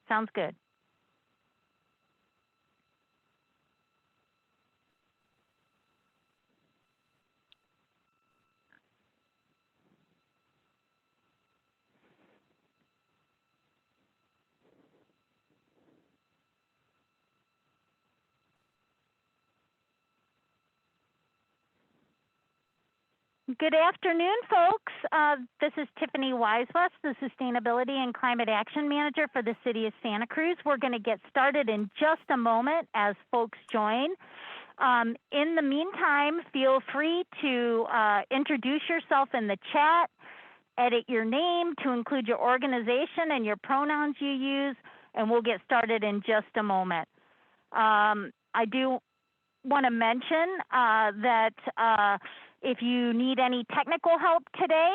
Sounds good. Good afternoon, folks. This is Tiffany Wisewest, the Sustainability and Climate Action Manager for the City of Santa Cruz. We're going to get started in just a moment as folks join. In the meantime, feel free to introduce yourself in the chat, edit your name to include your organization and your pronouns you use, and we'll get started in just a moment. I do want to mention that if you need any technical help today,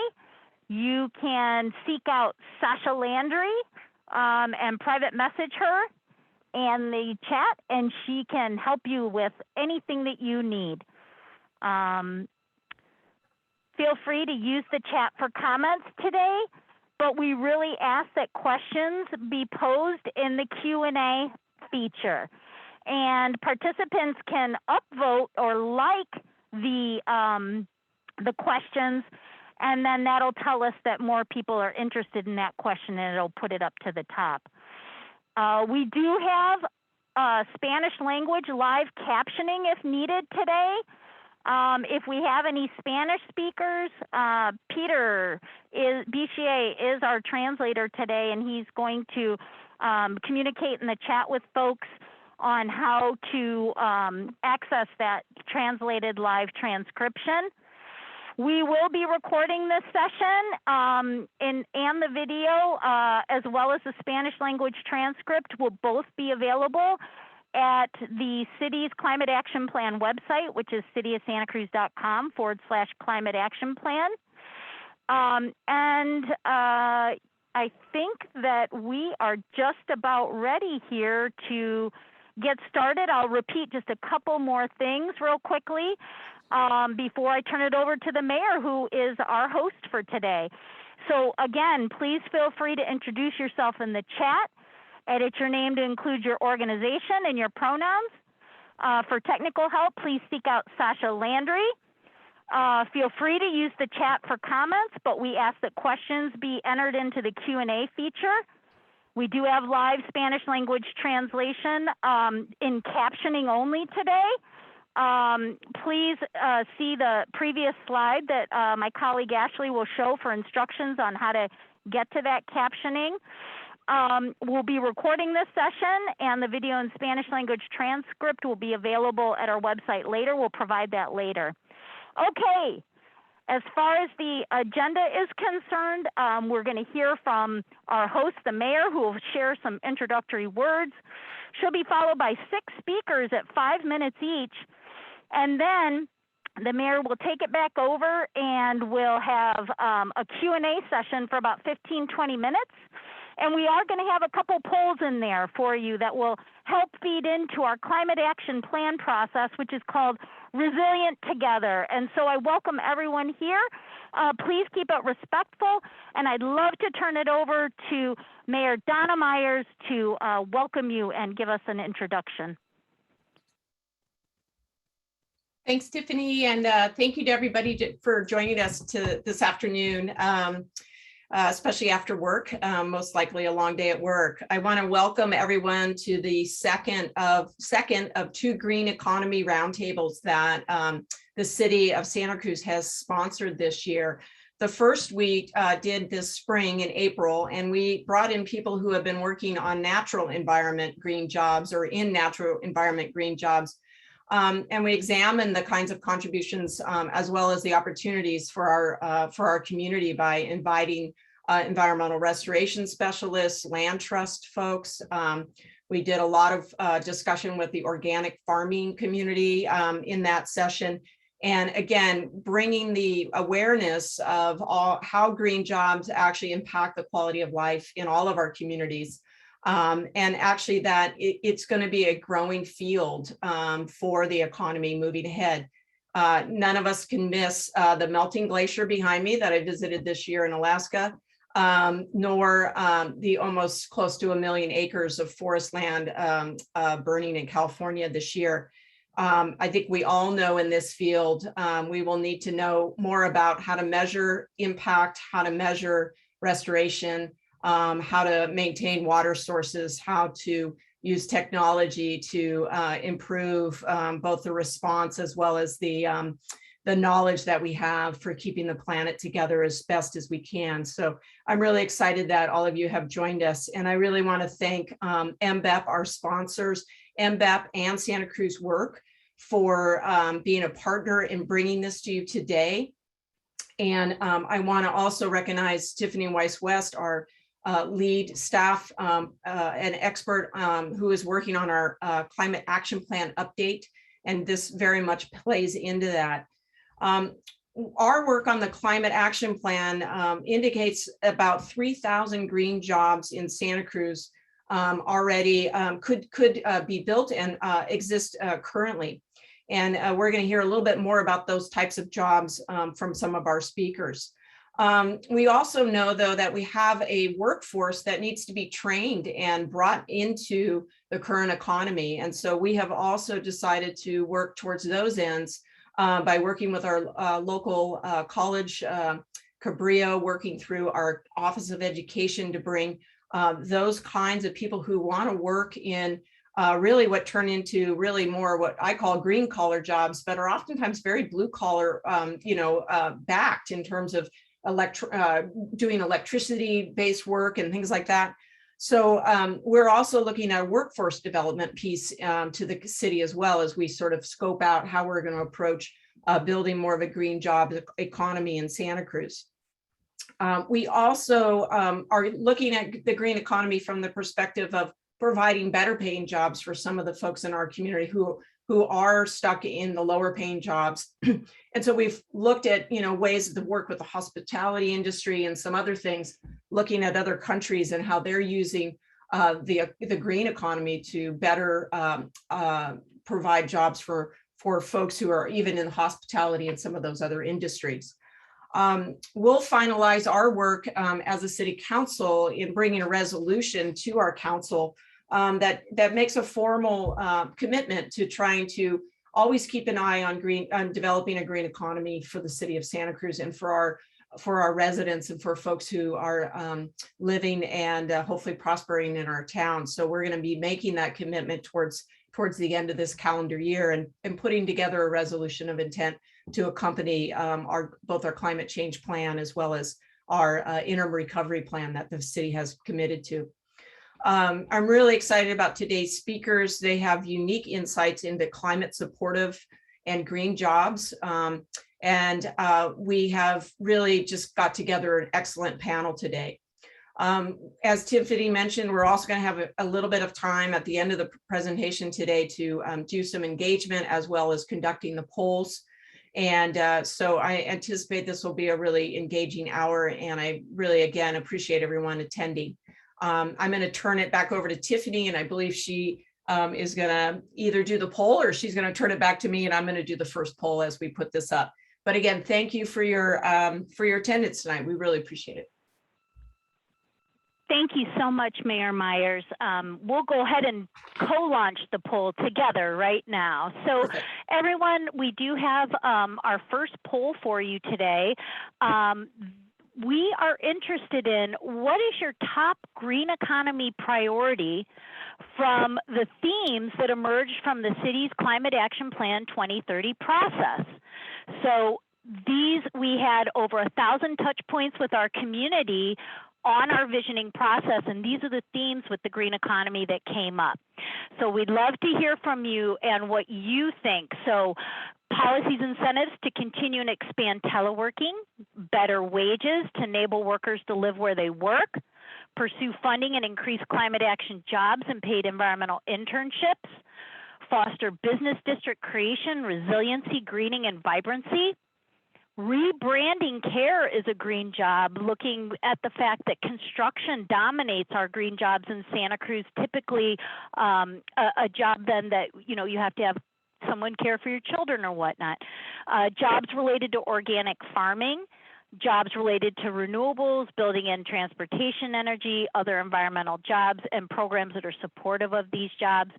you can seek out Sasha Landry and private message her in the chat, and she can help you with anything that you need. Feel free to use the chat for comments today, but we really ask that questions be posed in the Q&A feature. And participants can upvote or like the questions, and then that'll tell us that more people are interested in that question, and it'll put it up to the top. We do have Spanish language live captioning if needed today. If we have any Spanish speakers, Peter Bichier is our translator today, and he's going to communicate in the chat with folks on how to access that translated live transcription. We will be recording this session and the video as well as the Spanish language transcript will both be available at the city's Climate Action Plan website, which is cityofsantacruz.com/climate action plan. I think that we are just about ready here to get started. I'll repeat just a couple more things real quickly before I turn it over to the mayor, who is our host for today. So again, please feel free to introduce yourself in the chat, edit your name to include your organization and your pronouns. For technical help, please seek out Sasha Landry. Feel free to use the chat for comments, but we ask that questions be entered into the Q&A feature. We do have live Spanish language translation in captioning only today. Please see the previous slide that my colleague Ashley will show for instructions on how to get to that captioning. We'll be recording this session, and the video and Spanish language transcript will be available at our website later. We'll provide that later. Okay. As far as the agenda is concerned, we're going to hear from our host, the mayor, who will share some introductory words. She'll be followed by 6 speakers at 5 minutes each. And then the mayor will take it back over and we'll have a Q&A session for about 15-20 minutes. And we are going to have a couple polls in there for you that will help feed into our climate action plan process, which is called Resilient Together. And so I welcome everyone here. Please keep it respectful, and I'd love to turn it over to Mayor Donna Myers to welcome you and give us an introduction. Thanks, Tiffany, and thank you to everybody for joining us this afternoon. Especially after work, most likely a long day at work. I want to welcome everyone to the second of 2 green economy roundtables that the city of Santa Cruz has sponsored this year. The first we did this spring in April, and we brought in people who have been working on natural environment green jobs or in natural environment green jobs. And we examined the kinds of contributions as well as the opportunities for our community by inviting environmental restoration specialists, land trust folks. We did a lot of discussion with the organic farming community in that session. And again, bringing the awareness of how green jobs actually impact the quality of life in all of our communities. And actually that it's going to be a growing field for the economy moving ahead. None of us can miss the melting glacier behind me that I visited this year in Alaska. nor the almost close to 1 million acres of forest land burning in California this year. I think we all know in this field, we will need to know more about how to measure impact, how to measure restoration, how to maintain water sources, how to use technology to improve both the response as well as the knowledge that we have for keeping the planet together as best as we can. So I'm really excited that all of you have joined us. And I really want to thank MBEP, our sponsors, MBEP and Santa Cruz Work for being a partner in bringing this to you today. And I want to also recognize Tiffany Weiss-West, our lead staff and expert who is working on our climate action plan update. And this very much plays into that. Our work on the climate action plan indicates about 3,000 green jobs in Santa Cruz already could be built and exist currently. And we're going to hear a little bit more about those types of jobs from some of our speakers. We also know, though, that we have a workforce that needs to be trained and brought into the current economy. And so we have also decided to work towards those ends by working with our local college, Cabrillo, working through our Office of Education to bring those kinds of people who want to work in really what turn into really more what I call green collar jobs, but are oftentimes very blue collar, backed in terms of doing electricity based work and things like that. So we're also looking at a workforce development piece to the city as well as we sort of scope out how we're going to approach building more of a green job economy in Santa Cruz. We also are looking at the green economy from the perspective of providing better paying jobs for some of the folks in our community who are stuck in the lower paying jobs. And so we've looked at, ways to work with the hospitality industry and some other things, looking at other countries and how they're using the green economy to better provide jobs for folks who are even in hospitality and some of those other industries. We'll finalize our work as a city council in bringing a resolution to our council that makes a formal commitment to trying to always keep an eye on developing a green economy for the city of Santa Cruz and for our residents and for folks who are living and hopefully prospering in our town. So we're going to be making that commitment towards the end of this calendar year and putting together a resolution of intent to accompany both our climate change plan as well as our interim recovery plan that the city has committed to. I'm really excited about today's speakers. They have unique insights into climate supportive and green jobs. And we have really just got together an excellent panel today. As Tiffany mentioned, we're also going to have a little bit of time at the end of the presentation today to do some engagement as well as conducting the polls. And so I anticipate this will be a really engaging hour, and I really, again, appreciate everyone attending. I'm going to turn it back over to Tiffany, and I believe she is going to either do the poll or she's going to turn it back to me, and I'm going to do the first poll as we put this up. But again, thank you for your attendance tonight. We really appreciate it. Thank you so much, Mayor Myers. We'll go ahead and co-launch the poll together right now. So everyone, we do have our first poll for you today. We are interested in what is your top green economy priority from the themes that emerged from the city's Climate Action Plan 2030 process. So we had over 1,000 touch points with our community on our visioning process, and these are the themes with the green economy that came up. So we'd love to hear from you and what you think. So policies, incentives to continue and expand teleworking, better wages to enable workers to live where they work, pursue funding and increase climate action jobs and paid environmental internships, foster business district creation, resiliency, greening, and vibrancy. Rebranding care is a green job, looking at the fact that construction dominates our green jobs in Santa Cruz, typically a job then that, you have to have someone care for your children or whatnot. Jobs related to organic farming, jobs related to renewables, building and transportation energy, other environmental jobs, and programs that are supportive of these jobs.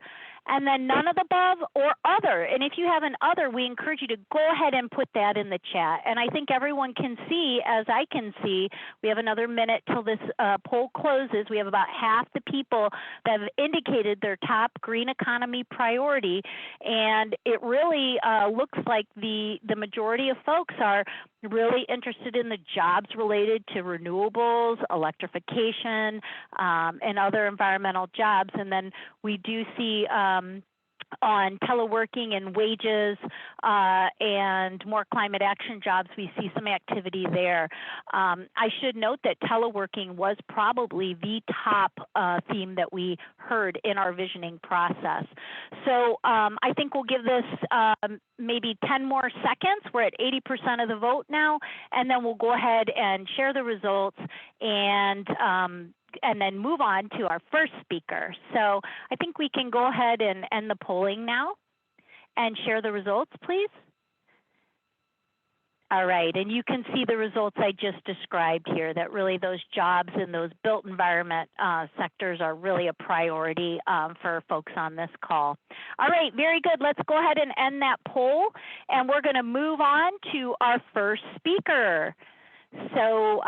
And then none of the above or other. And if you have an other, we encourage you to go ahead and put that in the chat. And I think everyone can see, as I can see, we have another minute till this poll closes. We have about half the people that have indicated their top green economy priority. And it really looks like the majority of folks are really interested in the jobs related to renewables, electrification, and other environmental jobs. And then we do see on teleworking and wages and more climate action jobs, we see some activity there. I should note that teleworking was probably the top theme that we heard in our visioning process. So I think we'll give this maybe 10 more seconds. We're at 80% of the vote now, and then we'll go ahead and share the results and then move on to our first speaker. So I think we can go ahead and end the polling now and share the results, please. All right, and you can see the results I just described here, that really those jobs in those built environment sectors are really a priority for folks on this call. All right, very good. Let's go ahead and end that poll, and we're going to move on to our first speaker. So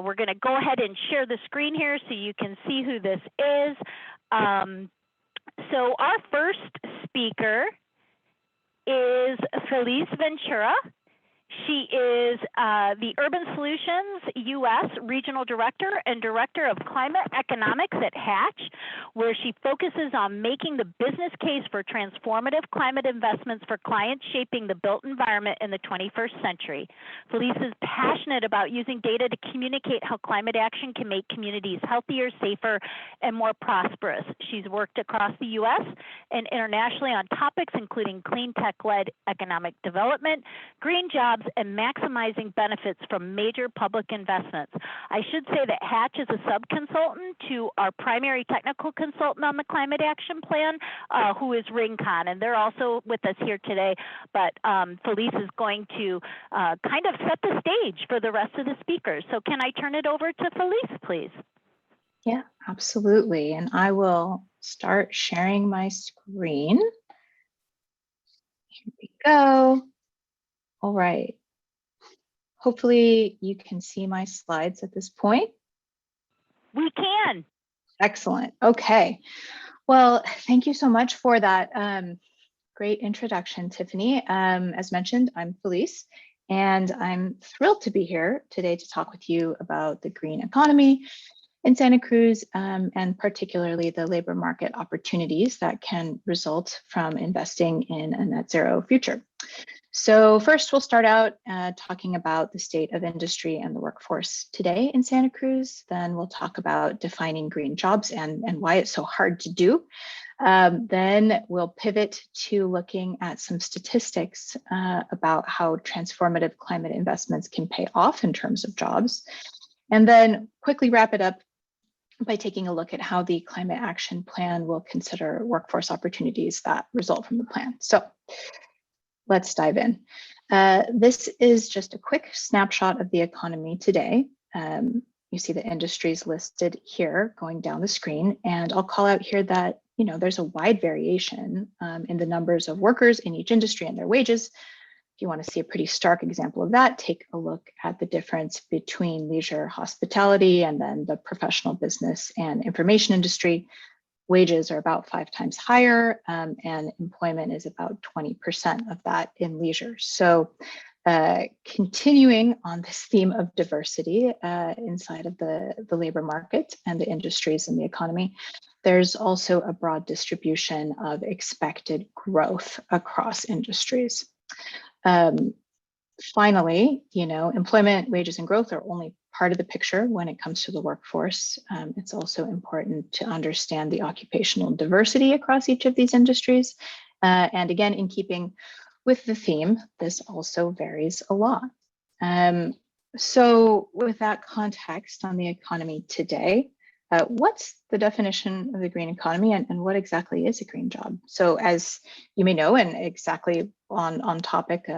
we're going to go ahead and share the screen here so you can see who this is. So our first speaker is Feliz Ventura. She is the Urban Solutions U.S. Regional Director and Director of Climate Economics at Hatch, where she focuses on making the business case for transformative climate investments for clients shaping the built environment in the 21st century. Feliz is passionate about using data to communicate how climate action can make communities healthier, safer, and more prosperous. She's worked across the U.S. and internationally on topics including clean tech-led economic development, green jobs, and maximizing benefits from major public investments. I should say that Hatch is a sub-consultant to our primary technical consultant on the Climate Action Plan, who is Rincon, and they're also with us here today. But Feliz is going to kind of set the stage for the rest of the speakers. So can I turn it over to Feliz, please? Yeah, absolutely. And I will start sharing my screen. Here we go. All right. Hopefully you can see my slides at this point. We can. Excellent. Okay. Well, thank you so much for that great introduction, Tiffany. As mentioned, I'm Feliz, and I'm thrilled to be here today to talk with you about the green economy in Santa Cruz, and particularly the labor market opportunities that can result from investing in a net zero future. So first, we'll start out talking about the state of industry and the workforce today in Santa Cruz. Then we'll talk about defining green jobs and why it's so hard to do. Then we'll pivot to looking at some statistics about how transformative climate investments can pay off in terms of jobs. And then quickly wrap it up by taking a look at how the Climate Action Plan will consider workforce opportunities that result from the plan. So let's dive in. This is just a quick snapshot of the economy today. You see the industries listed here going down the screen, and I'll call out here that there's a wide variation in the numbers of workers in each industry and their wages. If you want to see a pretty stark example of that, take a look at the difference between leisure, hospitality, and then the professional business and information industry. Wages are about 5 times higher, and employment is about 20% of that in leisure. So continuing on this theme of diversity inside of the labor market and the industries in the economy, there's also a broad distribution of expected growth across industries. Finally, employment, wages, and growth are only part of the picture when it comes to the workforce. It's also important to understand the occupational diversity across each of these industries. And again, in keeping with the theme, this also varies a lot. So with that context on the economy today, what's the definition of the green economy, and what exactly is a green job? So as you may know, and exactly on topic,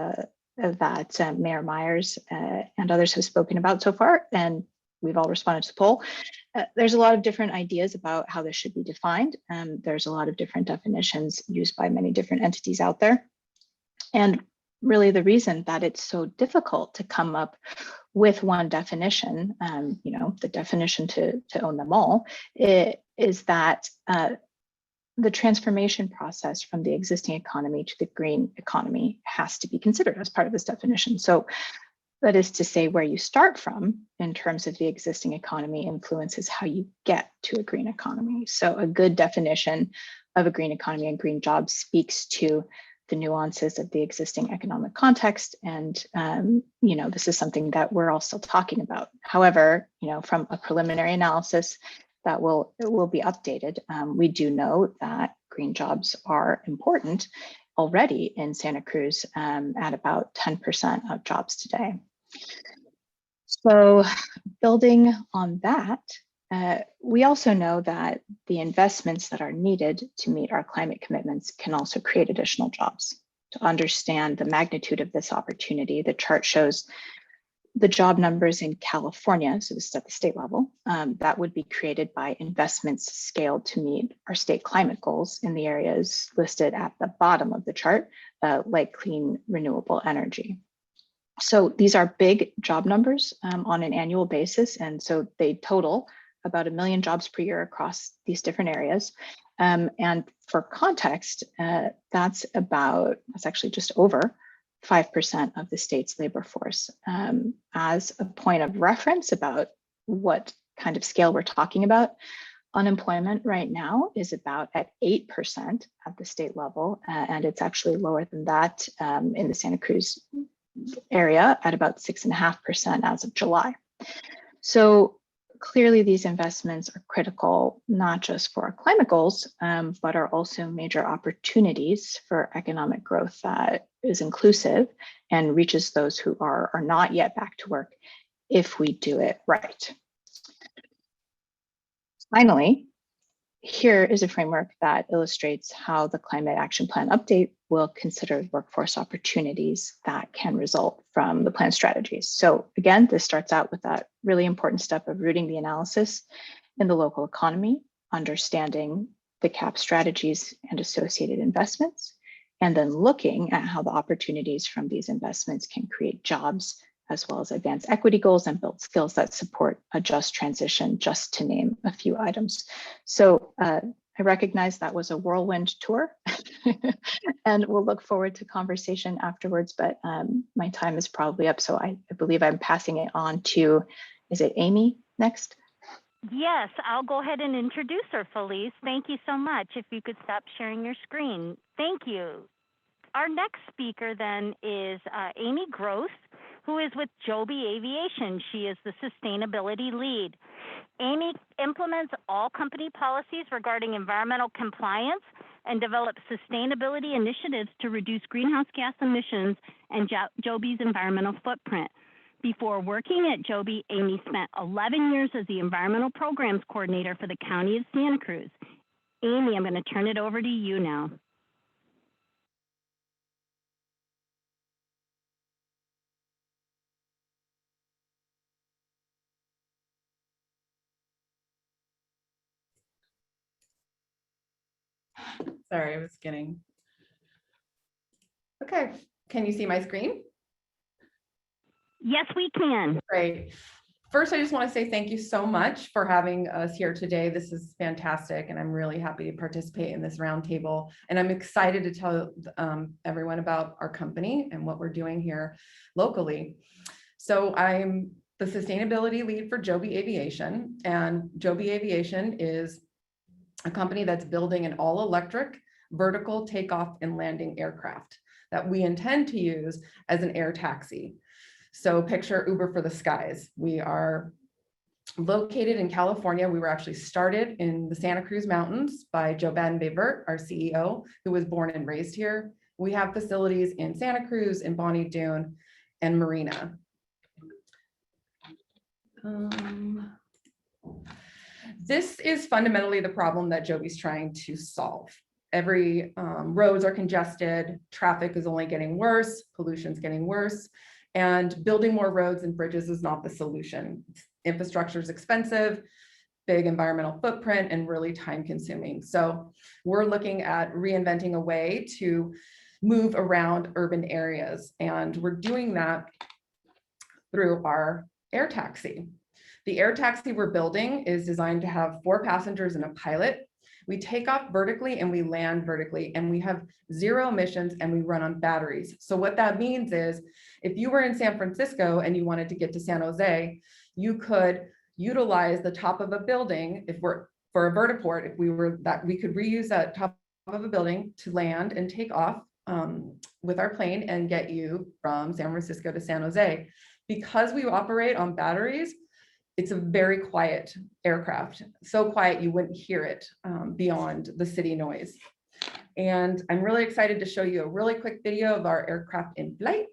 that Mayor Myers and others have spoken about so far, and we've all responded to the poll. There's a lot of different ideas about how this should be defined. There's a lot of different definitions used by many different entities out there. And really the reason that it's so difficult to come up with one definition, the definition to own them all, is that the transformation process from the existing economy to the green economy has to be considered as part of this definition. So that is to say, where you start from in terms of the existing economy influences how you get to a green economy. So a good definition of a green economy and green jobs speaks to the nuances of the existing economic context. And, this is something that we're all still talking about. However, from a preliminary analysis that will be updated, we do know that green jobs are important already in Santa Cruz at about 10% of jobs today. So building on that, we also know that the investments that are needed to meet our climate commitments can also create additional jobs. To understand the magnitude of this opportunity, the chart shows the job numbers in California, so this is at the state level, that would be created by investments scaled to meet our state climate goals in the areas listed at the bottom of the chart, like clean renewable energy. So these are big job numbers on an annual basis, and so they total about 1 million jobs per year across these different areas. And for context, that's actually just over 5% of the state's labor force. As a point of reference about what kind of scale we're talking about, unemployment right now is about at 8% at the state level, and it's actually lower than that in the Santa Cruz area at about 6.5% as of July. So clearly these investments are critical, not just for our climate goals, but are also major opportunities for economic growth that is inclusive and reaches those who are not yet back to work if we do it right. Finally, here is a framework that illustrates how the Climate Action Plan update will consider workforce opportunities that can result from the plan strategies. So again, this starts out with that really important step of rooting the analysis in the local economy, understanding the CAP strategies and associated investments, and then looking at how the opportunities from these investments can create jobs, as well as advance equity goals and build skills that support a just transition, just to name a few items. So I recognize that was a whirlwind tour and we'll look forward to conversation afterwards, but my time is probably up. So I believe I'm passing it on to, is it Amy next? Yes, I'll go ahead and introduce her, Feliz. Thank you so much. If you could stop sharing your screen. Thank you. Our next speaker then is Amy Gross, who is with Joby Aviation. She is the sustainability lead. Amy implements all company policies regarding environmental compliance and develops sustainability initiatives to reduce greenhouse gas emissions and Joby's environmental footprint. Before working at Joby, Amy spent 11 years as the environmental programs coordinator for the County of Santa Cruz. Amy, I'm going to turn it over to you now. Sorry, I was getting. Okay, can you see my screen? Yes, we can. Great. First, I just want to say thank you so much for having us here today. This is fantastic, and I'm really happy to participate in this roundtable. And I'm excited to tell everyone about our company and what we're doing here locally. So I'm the sustainability lead for Joby Aviation, and Joby Aviation is a company that's building an all-electric vertical takeoff and landing aircraft that we intend to use as an air taxi. So picture Uber for the skies. We are located in California. We were actually started in the Santa Cruz Mountains by Joby, our CEO, who was born and raised here. We have facilities in Santa Cruz, in Bonnie Doon, and Marina. This is fundamentally the problem that Joby's trying to solve. roads are congested, traffic is only getting worse, pollution's getting worse, and building more roads and bridges is not the solution. Infrastructure is expensive, big environmental footprint, and really time consuming. So we're looking at reinventing a way to move around urban areas. And we're doing that through our air taxi. The air taxi we're building is designed to have 4 passengers and a pilot. We take off vertically and we land vertically, and we have 0 emissions, and we run on batteries. So what that means is if you were in San Francisco and you wanted to get to San Jose, you could utilize the top of a building for a vertiport. If we could reuse that top of a building to land and take off with our plane and get you from San Francisco to San Jose. Because we operate on batteries, it's a very quiet aircraft, so quiet you wouldn't hear it beyond the city noise. And I'm really excited to show you a really quick video of our aircraft in flight.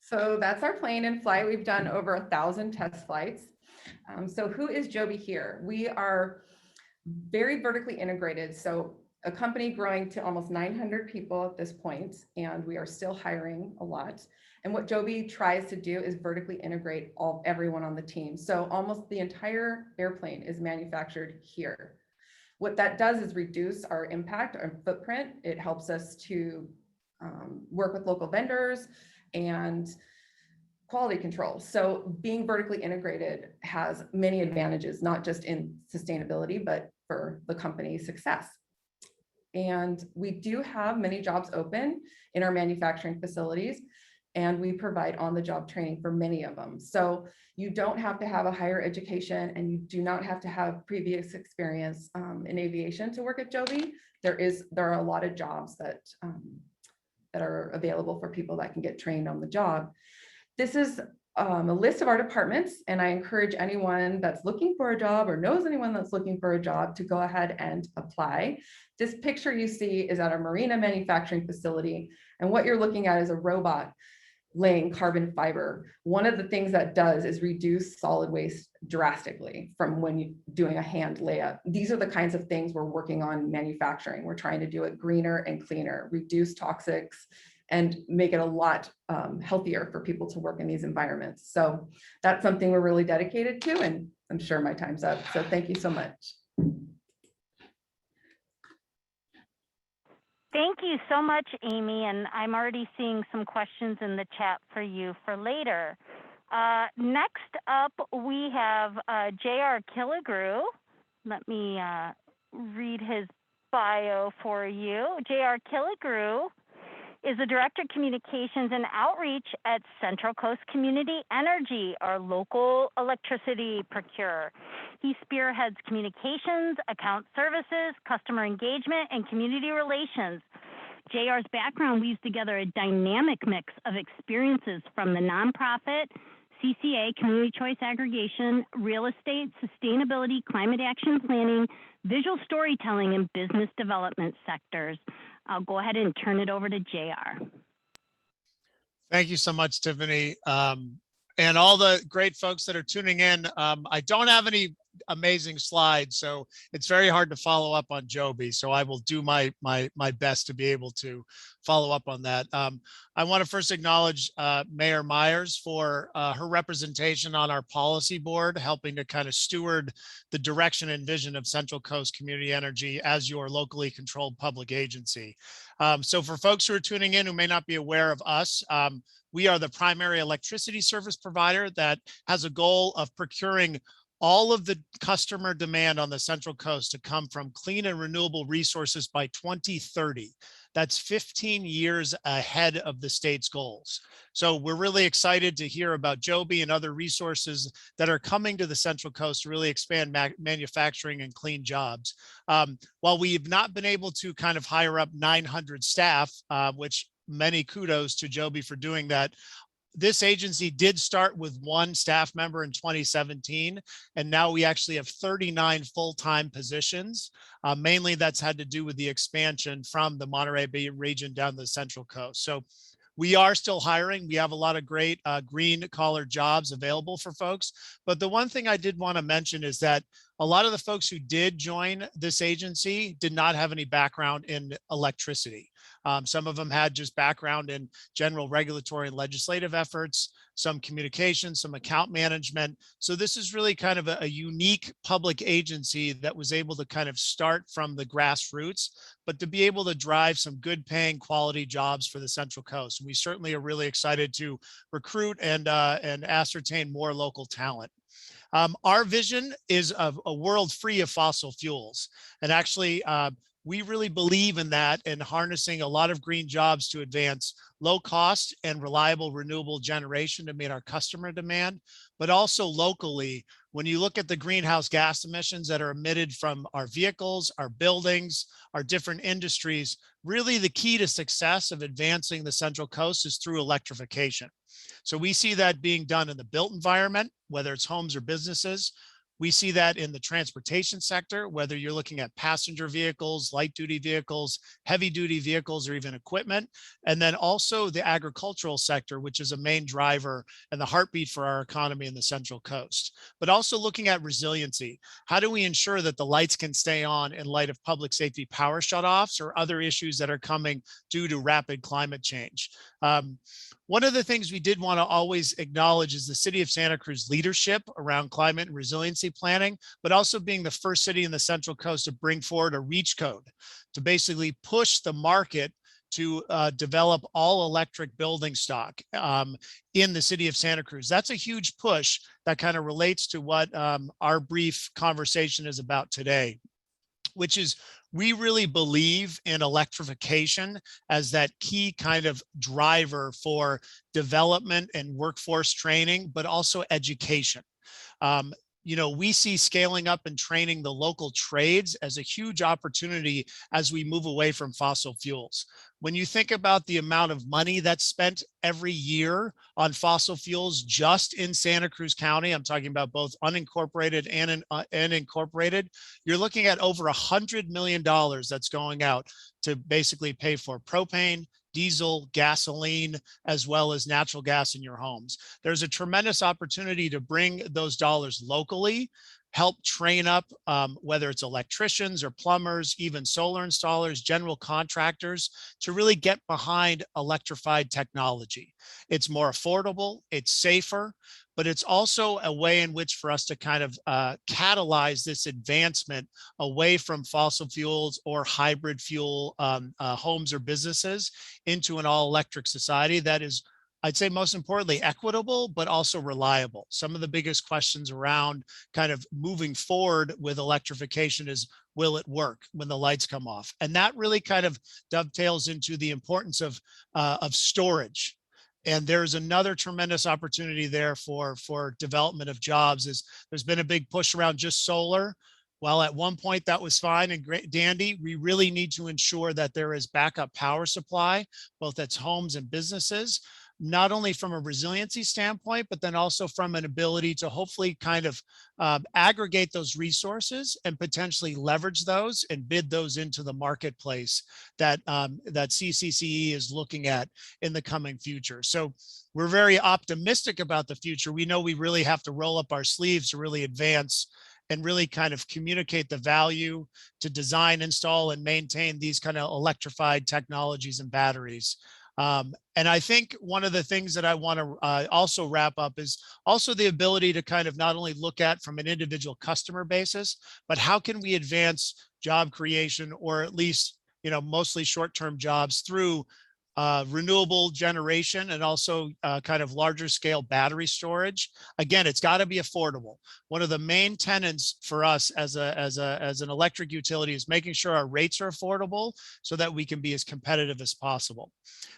So that's our plane in flight. We've done over 1,000 test flights. So who is Joby here? We are very vertically integrated. So a company growing to almost 900 people at this point, and we are still hiring a lot. And what Joby tries to do is vertically integrate everyone on the team. So almost the entire airplane is manufactured here. What that does is reduce our impact, our footprint. It helps us to work with local vendors and quality control. So being vertically integrated has many advantages, not just in sustainability, but for the company's success. And we do have many jobs open in our manufacturing facilities, and we provide on-the-job training for many of them. So you don't have to have a higher education, and you do not have to have previous experience in aviation to work at Joby. There are a lot of jobs that are available for people that can get trained on the job. This is a list of our departments, and I encourage anyone that's looking for a job or knows anyone that's looking for a job to go ahead and apply. This picture you see is at our marina manufacturing facility, and what you're looking at is a robot laying carbon fiber. One of the things that does is reduce solid waste drastically from when you're doing a hand layup. These are the kinds of things we're working on manufacturing. We're trying to do it greener and cleaner, reduce toxics, and make it a lot healthier for people to work in these environments. So that's something we're really dedicated to, and I'm sure my time's up. So thank you so much. Thank you so much, Amy, and I'm already seeing some questions in the chat for you for later. Next up, we have J.R. Killigrew. Let me read his bio for you. J.R. Killigrew is the Director of Communications and Outreach at Central Coast Community Energy, our local electricity procurer. He spearheads communications, account services, customer engagement, and community relations. JR's background weaves together a dynamic mix of experiences from the nonprofit, CCA, community choice aggregation, real estate, sustainability, climate action planning, visual storytelling, and business development sectors. I'll go ahead and turn it over to JR. Thank you so much, Tiffany. And all the great folks that are tuning in. I don't have any amazing slides. So it's very hard to follow up on Joby. So I will do my best to be able to follow up on that. I want to first acknowledge Mayor Myers for her representation on our policy board, helping to kind of steward the direction and vision of Central Coast Community Energy as your locally controlled public agency. So for folks who are tuning in who may not be aware of us, we are the primary electricity service provider that has a goal of procuring all of the customer demand on the Central Coast to come from clean and renewable resources by 2030. That's 15 years ahead of the state's goals. So we're really excited to hear about Joby and other resources that are coming to the Central Coast to really expand manufacturing and clean jobs. While we've not been able to kind of hire up 900 staff, which many kudos to Joby for doing that, this agency did start with 1 staff member in 2017, and now we actually have 39 full-time positions. Mainly that's had to do with the expansion from the Monterey Bay region down the Central Coast. So we are still hiring. We have a lot of great green collar jobs available for folks. But the one thing I did want to mention is that a lot of the folks who did join this agency did not have any background in electricity. Some of them had just background in general regulatory and legislative efforts, some communication, some account management. So this is really kind of a unique public agency that was able to kind of start from the grassroots, but to be able to drive some good paying quality jobs for the Central Coast. We certainly are really excited to recruit and ascertain more local talent. Our vision is of a world free of fossil fuels. And actually, we really believe in that and harnessing a lot of green jobs to advance low cost and reliable renewable generation to meet our customer demand, but also locally, when you look at the greenhouse gas emissions that are emitted from our vehicles, our buildings, our different industries, really the key to success of advancing the Central Coast is through electrification. So we see that being done in the built environment, whether it's homes or businesses. We see that in the transportation sector, whether you're looking at passenger vehicles, light duty vehicles, heavy duty vehicles, or even equipment. And then also the agricultural sector, which is a main driver and the heartbeat for our economy in the Central Coast. But also looking at resiliency. How do we ensure that the lights can stay on in light of public safety power shutoffs or other issues that are coming due to rapid climate change? One of the things we did want to always acknowledge is the city of Santa Cruz leadership around climate and resiliency planning, but also being the first city in the Central Coast to bring forward a REACH code to basically push the market to develop all electric building stock in the city of Santa Cruz. That's a huge push that kind of relates to what our brief conversation is about today, which is we really believe in electrification as that key kind of driver for development and workforce training, but also education. You know, we see scaling up and training the local trades as a huge opportunity as we move away from fossil fuels. When you think about the amount of money that's spent every year on fossil fuels just in Santa Cruz County, I'm talking about both unincorporated and incorporated, you're looking at over $100 million that's going out to basically pay for propane, diesel, gasoline, as well as natural gas in your homes. There's a tremendous opportunity to bring those dollars locally, help train up, whether it's electricians or plumbers, even solar installers, general contractors, to really get behind electrified technology. It's more affordable, it's safer, but it's also a way in which for us to kind of catalyze this advancement away from fossil fuels or hybrid fuel homes or businesses into an all-electric society that is, I'd say most importantly, equitable, but also reliable. Some of the biggest questions around kind of moving forward with electrification is, will it work when the lights come off? And that really kind of dovetails into the importance of storage. And there's another tremendous opportunity there for development of jobs. Is there's been a big push around just solar. While at one point that was fine and great dandy, we really need to ensure that there is backup power supply, both at homes and businesses, not only from a resiliency standpoint, but then also from an ability to hopefully kind of aggregate those resources and potentially leverage those and bid those into the marketplace that that CCCE is looking at in the coming future. So we're very optimistic about the future. We know we really have to roll up our sleeves to really advance and really kind of communicate the value to design, install, and maintain these kind of electrified technologies and batteries. And I think one of the things that I want to also wrap up is also the ability to kind of not only look at from an individual customer basis, but how can we advance job creation, or at least, mostly short-term jobs through renewable generation and also kind of larger scale battery storage. Again, it's got to be affordable. One of the main tenets for us as an electric utility is making sure our rates are affordable so that we can be as competitive as possible.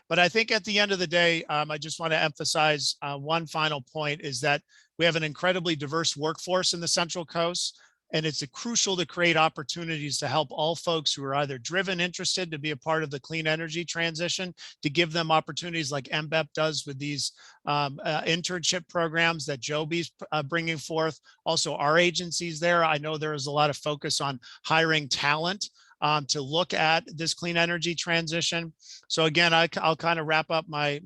But I think at the end of the day, I just want to emphasize one final point is that we have an incredibly diverse workforce in the Central Coast. And it's crucial to create opportunities to help all folks who are either driven, interested to be a part of the clean energy transition, to give them opportunities like MBEP does with these internship programs that Joby's bringing forth. Also, our agencies there, I know there is a lot of focus on hiring talent to look at this clean energy transition. So again, I'll kind of wrap up my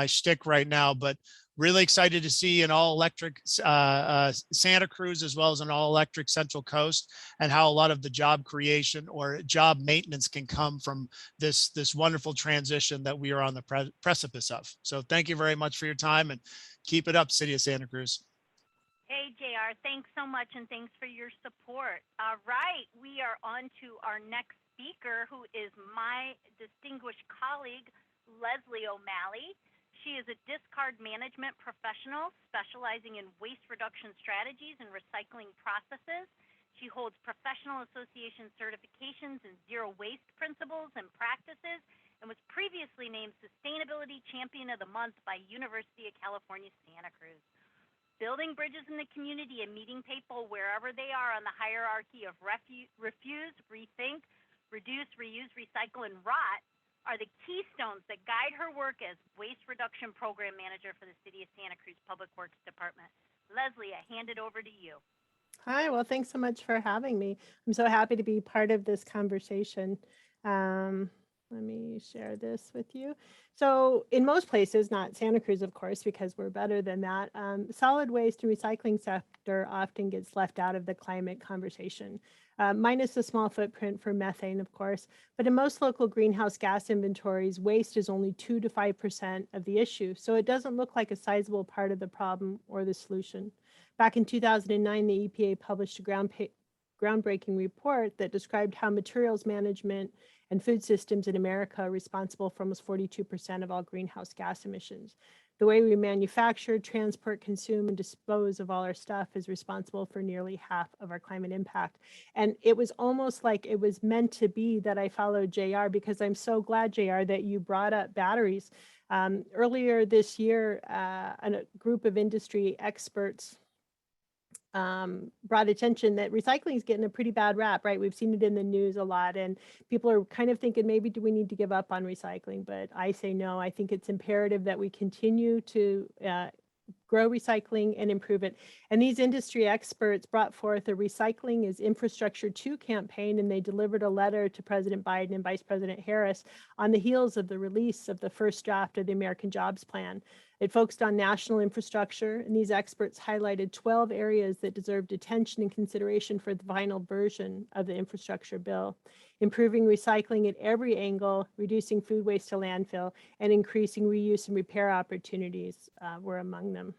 shtick right now, but really excited to see an all-electric Santa Cruz as well as an all-electric Central Coast, and how a lot of the job creation or job maintenance can come from this wonderful transition that we are on the precipice of. So thank you very much for your time, and keep it up, City of Santa Cruz. Hey, JR, thanks so much, and thanks for your support. All right, we are on to our next speaker, who is my distinguished colleague, Leslie O'Malley. She is a discard management professional specializing in waste reduction strategies and recycling processes. She holds professional association certifications in zero waste principles and practices, and was previously named Sustainability Champion of the Month by University of California, Santa Cruz. Building bridges in the community and meeting people wherever they are on the hierarchy of refuse, rethink, reduce, reuse, recycle, and rot are the keystones that guide her work as Waste Reduction Program Manager for the City of Santa Cruz Public Works Department. Leslie, I hand it over to you. Hi, well, thanks so much for having me. I'm so happy to be part of this conversation. Let me share this with you. So in most places, not Santa Cruz, of course, because we're better than that, solid waste and recycling sector often gets left out of the climate conversation, minus a small footprint for methane, of course. But in most local greenhouse gas inventories, waste is only 2 to 5% of the issue. So it doesn't look like a sizable part of the problem or the solution. Back in 2009, the EPA published a groundbreaking report that described how materials management and food systems in America are responsible for almost 42% of all greenhouse gas emissions. The way we manufacture, transport, consume, and dispose of all our stuff is responsible for nearly half of our climate impact. And it was almost like it was meant to be that I followed JR, because I'm so glad, JR, that you brought up batteries. Earlier this year, a group of industry experts brought attention that recycling is getting a pretty bad rap, right? We've seen it in the news a lot, and people are kind of thinking, maybe do we need to give up on recycling? But I say no. I think it's imperative that we continue to grow recycling and improve it. And these industry experts brought forth a Recycling is Infrastructure 2 campaign, and they delivered a letter to President Biden and Vice President Harris on the heels of the release of the first draft of the American Jobs Plan. It focused on national infrastructure, and these experts highlighted 12 areas that deserved attention and consideration for the final version of the infrastructure bill. Improving recycling at every angle, reducing food waste to landfill, and increasing reuse and repair opportunities were among them.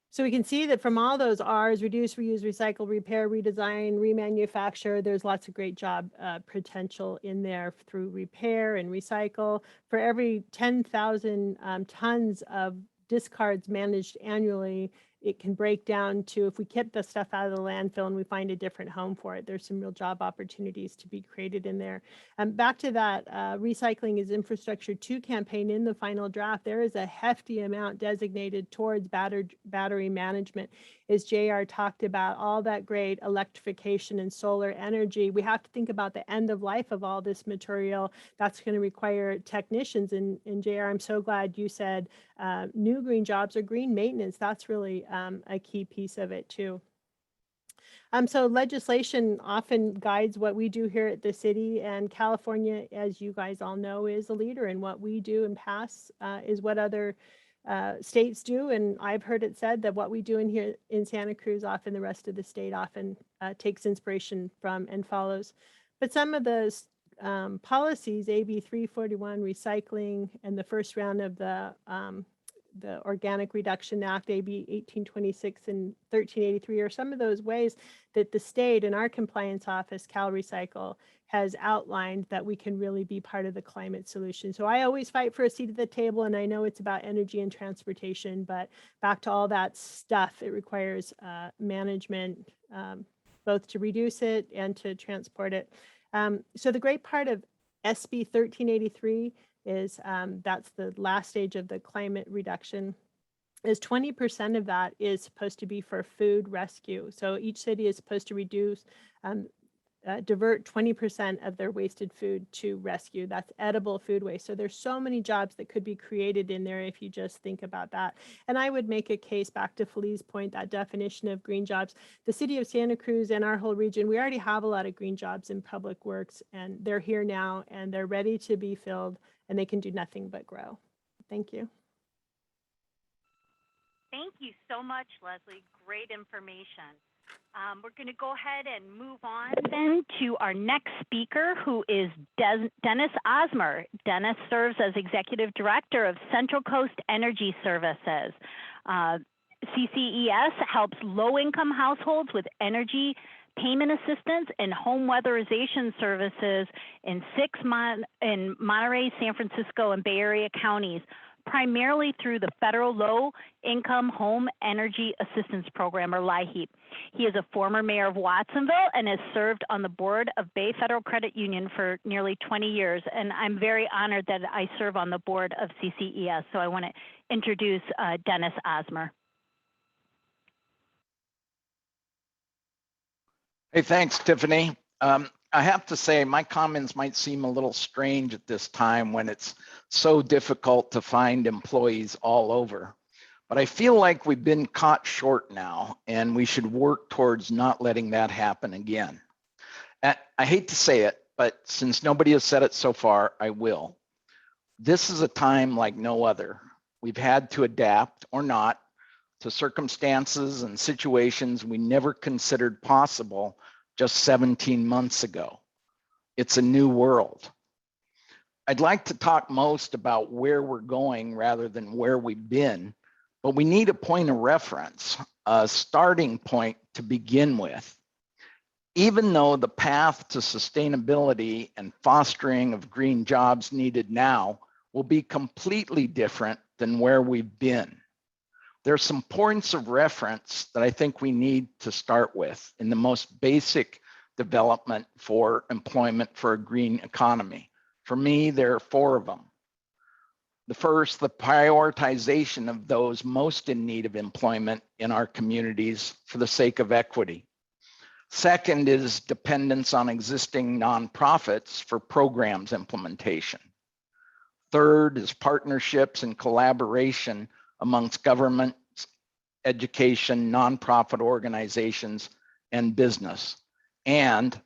So we can see that from all those R's, reduce, reuse, recycle, repair, redesign, remanufacture, there's lots of great job potential in there through repair and recycle. For every 10,000 tons of discards managed annually, it can break down to, if we keep the stuff out of the landfill and we find a different home for it, there's some real job opportunities to be created in there. Back to that Recycling is Infrastructure 2 campaign, in the final draft, there is a hefty amount designated towards battery management. As JR talked about, all that great electrification and solar energy, we have to think about the end of life of all this material. That's going to require technicians. And JR, I'm so glad you said new green jobs or green maintenance. That's really a key piece of it too. So legislation often guides what we do here at the city, and California, as you guys all know, is a leader in what we do and pass is what other states do, and I've heard it said that what we do in here in Santa Cruz, often the rest of the state often takes inspiration from and follows. But some of those policies, AB 341, recycling, and the first round of the Organic Reduction Act, AB 1826 and 1383, are some of those ways that the state and our compliance office, Cal Recycle, has outlined that we can really be part of the climate solution. So I always fight for a seat at the table, and I know it's about energy and transportation, but back to all that stuff, it requires management, both to reduce it and to transport it. So the great part of SB 1383 is that's the last stage of the climate reduction, is 20% of that is supposed to be for food rescue. So each city is supposed to reduce, divert 20% of their wasted food to rescue. That's edible food waste. So there's so many jobs that could be created in there if you just think about that. And I would make a case back to Feliz point, that definition of green jobs. The city of Santa Cruz and our whole region, we already have a lot of green jobs in public works, and they're here now and they're ready to be filled, and they can do nothing but grow. Thank you. Thank you so much, Leslie. Great information. We're going to go ahead and move on then to our next speaker, who is Dennis Osmer. Dennis serves as Executive Director of Central Coast Energy Services. CCES helps low-income households with energy payment assistance and home weatherization services in in Monterey, San Francisco, and Bay Area counties, primarily through the Federal Low Income Home Energy Assistance Program, or LIHEAP. He is a former mayor of Watsonville and has served on the board of Bay Federal Credit Union for nearly 20 years. And I'm very honored that I serve on the board of CCES. So I want to introduce Dennis Osmer. Hey, thanks, Tiffany. I have to say my comments might seem a little strange at this time when it's so difficult to find employees all over, but I feel like we've been caught short now and we should work towards not letting that happen again. I hate to say it, but since nobody has said it so far, I will. This is a time like no other. We've had to adapt or not to circumstances and situations we never considered possible just 17 months ago. It's a new world. I'd like to talk most about where we're going rather than where we've been, but we need a point of reference, a starting point to begin with. Even though the path to sustainability and fostering of green jobs needed now will be completely different than where we've been. There's some points of reference that I think we need to start with in the most basic development for employment for a green economy. For me, there are 4 of them. The first, the prioritization of those most in need of employment in our communities for the sake of equity. Second is dependence on existing nonprofits for programs implementation. Third is partnerships and collaboration amongst governments, education, nonprofit organizations, and business, and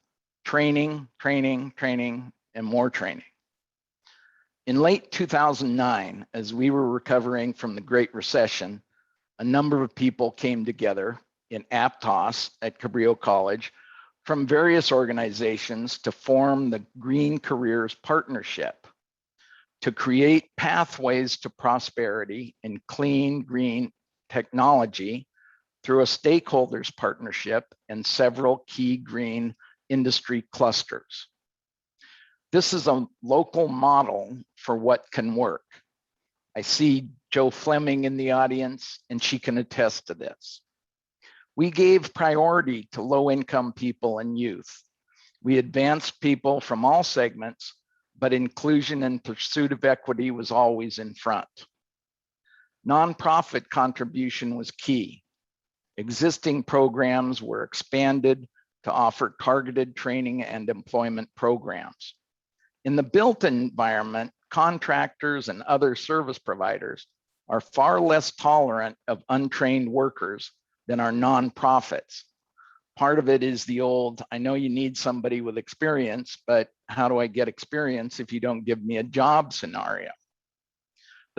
training, and more training. In late 2009, as we were recovering from the Great Recession, a number of people came together in Aptos at Cabrillo College from various organizations to form the Green Careers Partnership to create pathways to prosperity in clean green technology through a stakeholders partnership and several key green industry clusters. This is a local model for what can work. I see Joe Fleming in the audience, and she can attest to this. We gave priority to low-income people and youth. We advanced people from all segments, but inclusion and pursuit of equity was always in front. Nonprofit contribution was key. Existing programs were expanded to offer targeted training and employment programs. In the built environment, contractors and other service providers are far less tolerant of untrained workers than are nonprofits. Part of it is the old, I know you need somebody with experience, but how do I get experience if you don't give me a job scenario?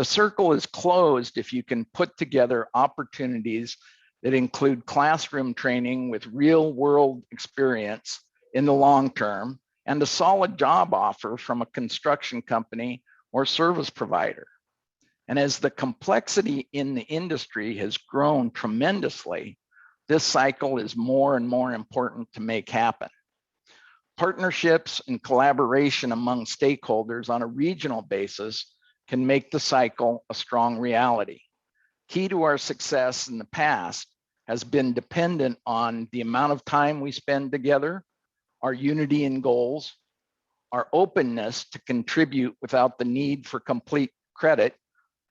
The circle is closed if you can put together opportunities that include classroom training with real world experience in the long term and a solid job offer from a construction company or service provider. And as the complexity in the industry has grown tremendously, this cycle is more and more important to make happen. Partnerships and collaboration among stakeholders on a regional basis can make the cycle a strong reality. Key to our success in the past has been dependent on the amount of time we spend together, our unity in goals, our openness to contribute without the need for complete credit,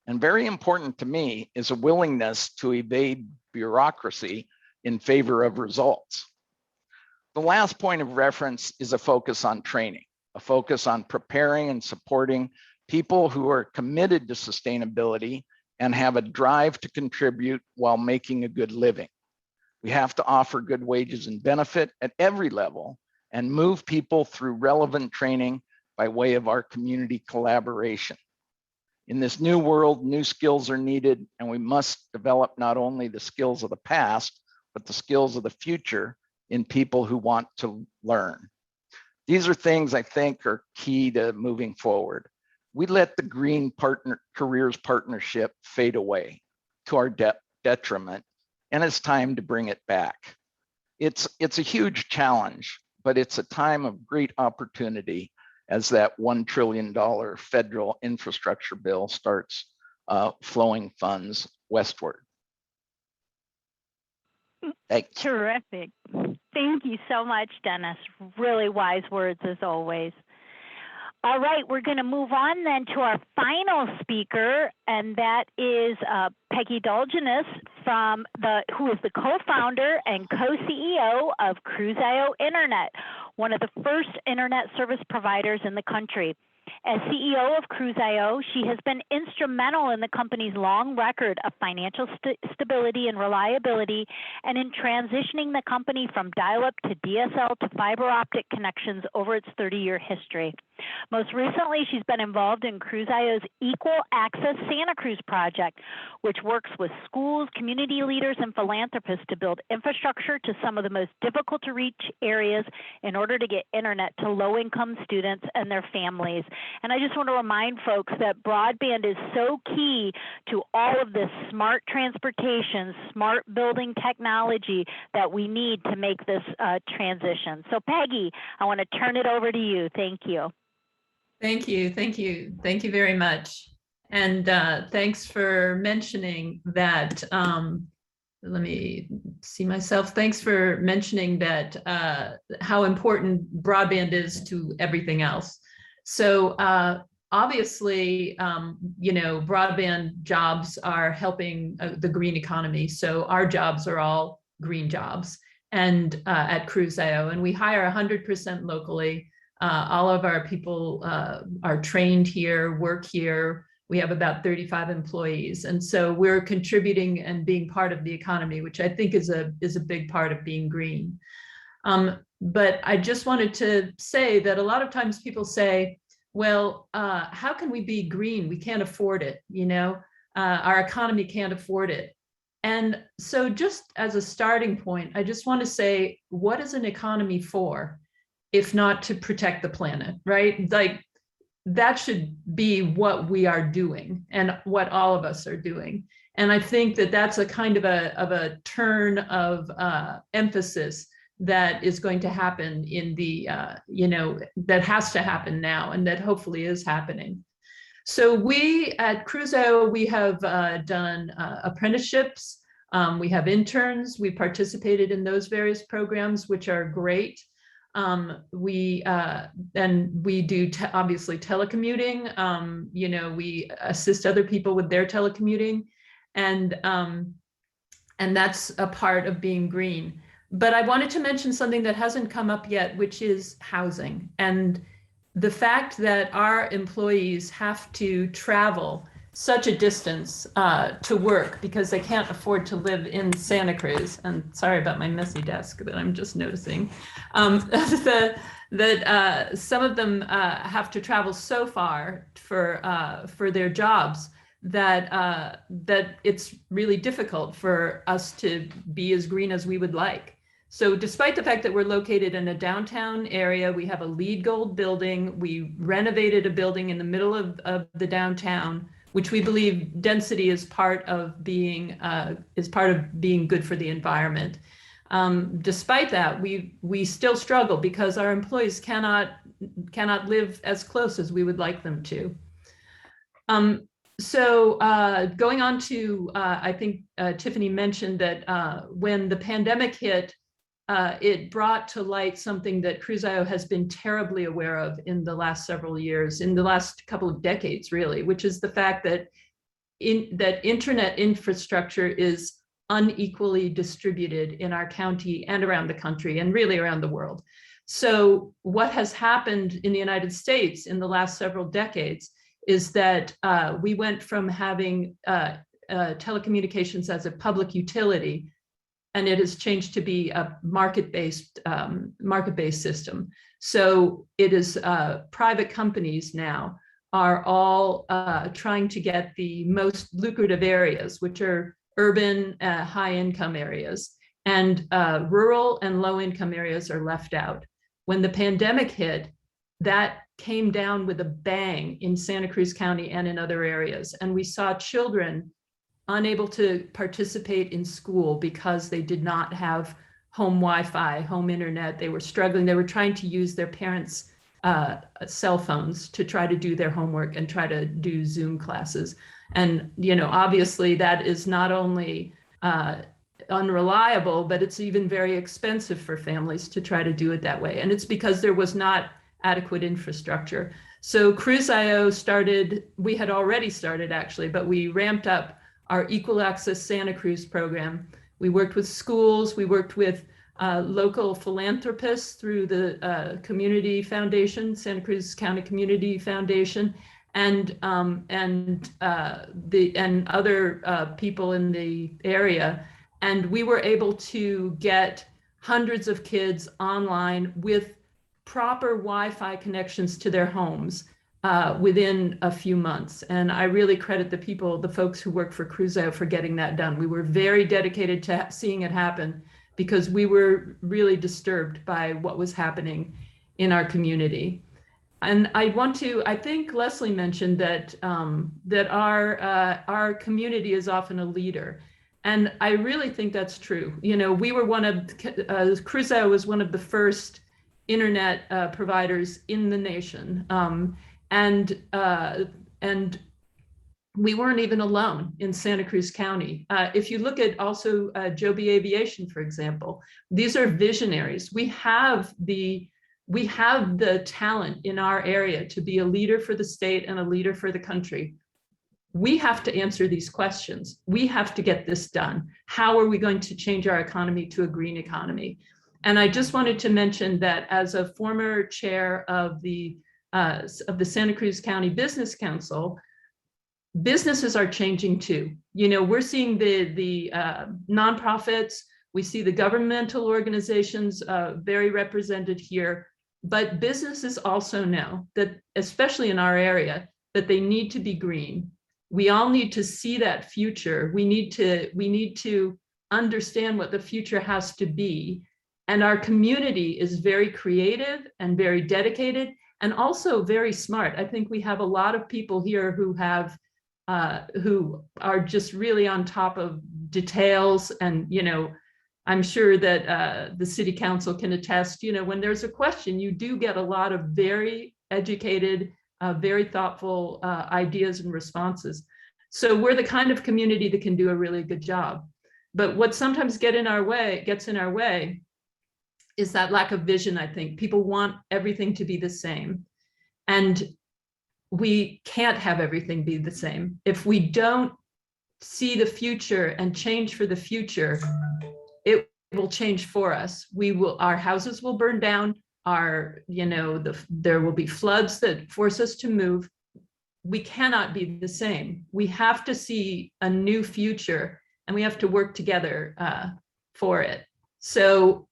and very important to me is a willingness to evade bureaucracy in favor of results. The last point of reference is a focus on training, a focus on preparing and supporting people who are committed to sustainability and have a drive to contribute while making a good living. We have to offer good wages and benefit at every level and move people through relevant training by way of our community collaboration. In this new world, new skills are needed, and we must develop not only the skills of the past, but the skills of the future in people who want to learn. These are things I think are key to moving forward. We let the Green Careers Partnership fade away to our detriment, and it's time to bring it back. It's a huge challenge, but it's a time of great opportunity as that $1 trillion federal infrastructure bill starts flowing funds westward. Thanks. Terrific. Thank you so much, Dennis. Really wise words as always. All right, we're going to move on then to our final speaker, and that is Peggy Dolginus, who is the co-founder and co-CEO of Cruz.io Internet, one of the first internet service providers in the country. As CEO of Cruz.io, she has been instrumental in the company's long record of financial stability and reliability, and in transitioning the company from dial-up to DSL to fiber optic connections over its 30-year history. Most recently, she's been involved in Cruz.io's Equal Access Santa Cruz project, which works with schools, community leaders, and philanthropists to build infrastructure to some of the most difficult to reach areas in order to get internet to low-income students and their families. And I just want to remind folks that broadband is so key to all of this smart transportation, smart building technology that we need to make this transition. So Peggy, I want to turn it over to you. Thank you. Thank you. Thank you. Thank you very much. And thanks for mentioning that. Let me see myself. Thanks for mentioning that how important broadband is to everything else. So obviously, broadband jobs are helping the green economy. So our jobs are all green jobs and at Cruz.io, and we hire 100% locally. All of our people are trained here, work here. We have about 35 employees. And so we're contributing and being part of the economy, which I think is a big part of being green. But I just wanted to say that a lot of times people say, well, how can we be green? We can't afford it, our economy can't afford it. And so just as a starting point, I just want to say, what is an economy for, if not to protect the planet, right? Like that should be what we are doing and what all of us are doing. And I think that that's a kind of a turn of emphasis that is going to happen in the, that has to happen now and that hopefully is happening. So we at Cruz.io, we have done apprenticeships, we have interns, we participated in those various programs, which are great. We do obviously telecommuting, we assist other people with their telecommuting, and that's a part of being green. But I wanted to mention something that hasn't come up yet, which is housing. And the fact that our employees have to travel such a distance to work because they can't afford to live in Santa Cruz. And sorry about my messy desk, but I'm just noticing that some of them have to travel so far for their jobs. that it's really difficult for us to be as green as we would like. So despite the fact that we're located in a downtown area, we have a LEED Gold building, we renovated a building in the middle of the downtown, which we believe density is part of being good for the environment. Despite that, we still struggle because our employees cannot live as close as we would like them to. So going on to, I think Tiffany mentioned that when the pandemic hit, it brought to light something that Cruz.io has been terribly aware of in the last several years, in the last couple of decades, really, which is the fact that internet infrastructure is unequally distributed in our county and around the country and really around the world. So what has happened in the United States in the last several decades is that we went from having telecommunications as a public utility, and it has changed to be a market-based system. So it is private companies now are all trying to get the most lucrative areas, which are urban high-income areas, and rural and low-income areas are left out. When the pandemic hit, that came down with a bang in Santa Cruz County and in other areas. And we saw children unable to participate in school because they did not have home Wi-Fi, home internet. They were struggling. They were trying to use their parents' cell phones to try to do their homework and try to do Zoom classes. And, you know, obviously that is not only unreliable, but it's even very expensive for families to try to do it that way. And it's because there was not adequate infrastructure. So Cruz.io started, we had already started actually, but we ramped up our Equal Access Santa Cruz program. We worked with schools, we worked with local philanthropists through the Community Foundation, Santa Cruz County Community Foundation, and other people in the area. And we were able to get hundreds of kids online with proper Wi-Fi connections to their homes within a few months. And I really credit the folks who work for Cruz.io for getting that done. We were very dedicated to seeing it happen because we were really disturbed by what was happening in our community. And I think Leslie mentioned that our community is often a leader. And I really think that's true. You know, we were Cruz.io was one of the first internet providers in the nation. And we weren't even alone in Santa Cruz County. If you look at also Joby Aviation, for example, these are visionaries. We have the talent in our area to be a leader for the state and a leader for the country. We have to answer these questions. We have to get this done. How are we going to change our economy to a green economy? And I just wanted to mention that as a former chair of the Santa Cruz County Business Council, businesses are changing too. You know, we're seeing the nonprofits, we see the governmental organizations very represented here, but businesses also know that, especially in our area, that they need to be green. We all need to see that future. We need to understand what the future has to be. And our community is very creative and very dedicated and also very smart. I think we have a lot of people here who are just really on top of details. And, you know, I'm sure that the city council can attest, you know, when there's a question, you do get a lot of very educated, very thoughtful ideas and responses. So we're the kind of community that can do a really good job. But what sometimes gets in our way is that lack of vision. I think people want everything to be the same. And we can't have everything be the same. If we don't see the future and change for the future, it will change for us. Our houses will burn down. There will be floods that force us to move. We cannot be the same. We have to see a new future and we have to work together for it. So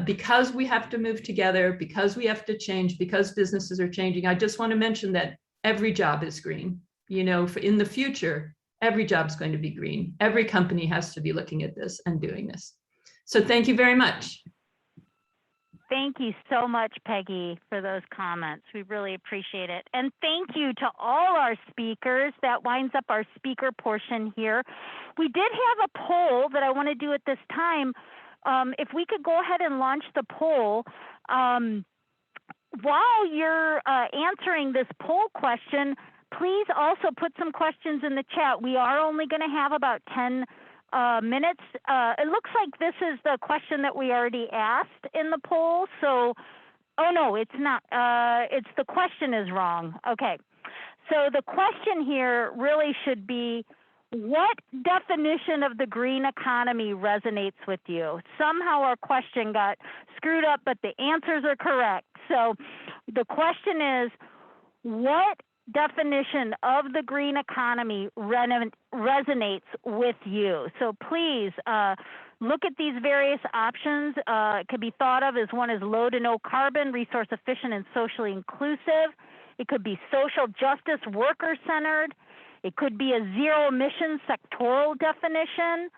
because we have to move together, because we have to change, because businesses are changing, I just want to mention that every job is green. in the future, every job's going to be green. Every company has to be looking at this and doing this. So thank you very much. Thank you so much, Peggy, for those comments. We really appreciate it. And thank you to all our speakers. That winds up our speaker portion here. We did have a poll that I want to do at this time. If we could go ahead and launch the poll. While you're answering this poll question, please also put some questions in the chat. We are only going to have about 10 minutes. It looks like this is the question that we already asked in the poll. So, oh no, it's not. It's the question is wrong. Okay. So the question here really should be, what definition of the green economy resonates with you? Somehow our question got screwed up, but the answers are correct. So the question is, what definition of the green economy resonates with you? So please look at these various options. It could be thought of as one is low to no carbon, resource efficient, and socially inclusive. It could be social justice, worker centered. It could be a zero emission sectoral definition.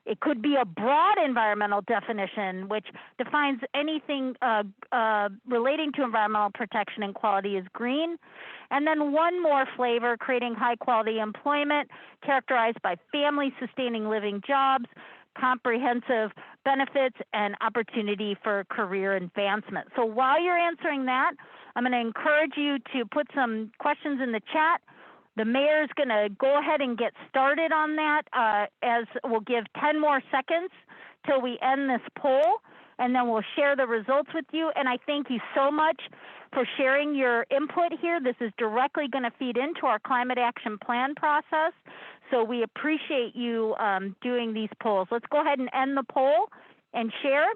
It could be a broad environmental definition, which defines anything relating to environmental protection and quality as green. And then one more flavor, creating high quality employment characterized by family sustaining living jobs, comprehensive benefits, and opportunity for career advancement. So while you're answering that, I'm going to encourage you to put some questions in the chat. The mayor's going to go ahead and get started on that, as we'll give 10 more seconds till we end this poll, and then we'll share the results with you. And I thank you so much for sharing your input here. This is directly going to feed into our climate action plan process. So we appreciate you doing these polls. Let's go ahead and end the poll and share.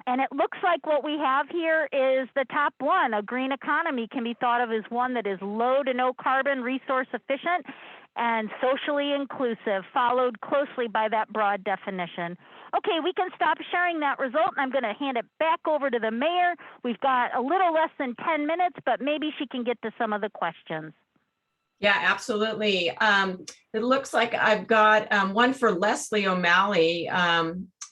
And it looks like what we have here is the top one. A green economy can be thought of as one that is low to no carbon, resource efficient, and socially inclusive, followed closely by that broad definition. Okay, we can stop sharing that result, and I'm going to hand it back over to the mayor. We've got a little less than 10 minutes, but maybe she can get to some of the questions. Yeah, absolutely. It looks like I've got one for Leslie O'Malley.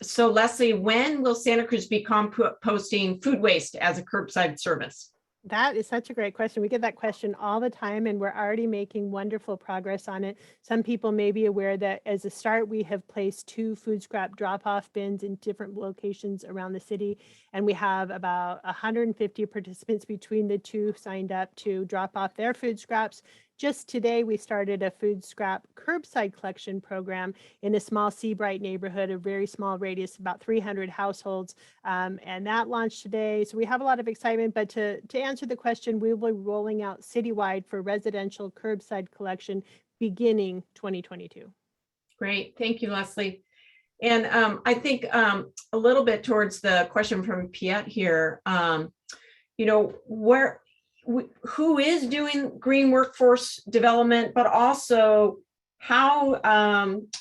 So Leslie, when will Santa Cruz be composting food waste as a curbside service? That is such a great question. We get that question all the time, and we're already making wonderful progress on it. Some people may be aware that as a start, we have placed 2 food scrap drop-off bins in different locations around the city, and we have about 150 participants between the 2 signed up to drop off their food scraps. Just today, we started a food scrap curbside collection program in a small Seabright neighborhood, a very small radius, about 300 households, and that launched today. So we have a lot of excitement, but to answer the question, we will be rolling out citywide for residential curbside collection beginning 2022. Great, thank you, Leslie. And I think a little bit towards the question from Piet here, who is doing green workforce development, but also how,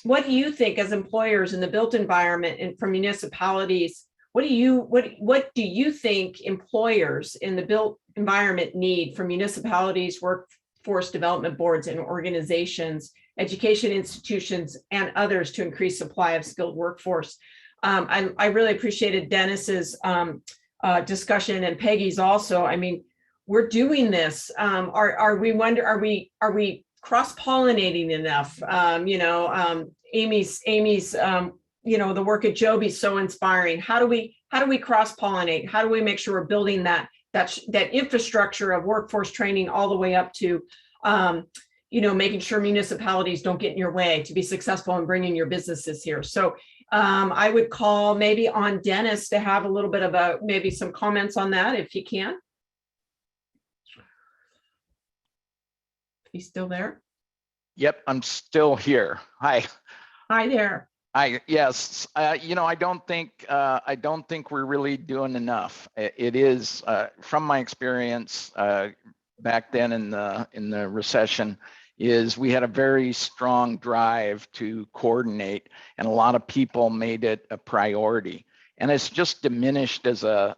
what do you think as employers in the built environment and for municipalities, what do you think employers in the built environment need from municipalities, workforce development boards and organizations, education institutions, and others to increase supply of skilled workforce? I really appreciated Dennis's discussion, and Peggy's also. I mean, we're doing this. Are we cross-pollinating enough? Amy's the work at Joby is so inspiring. How do we cross-pollinate? How do we make sure we're building that infrastructure of workforce training all the way up to making sure municipalities don't get in your way to be successful in bringing your businesses here? So I would call maybe on Dennis to have a little bit of maybe some comments on that, if you can. He's still there? Yep, I'm still here. Hi. Hi there. Yes. I don't think we're really doing enough. It is from my experience back then in the recession, is we had a very strong drive to coordinate, and a lot of people made it a priority, and it's just diminished as a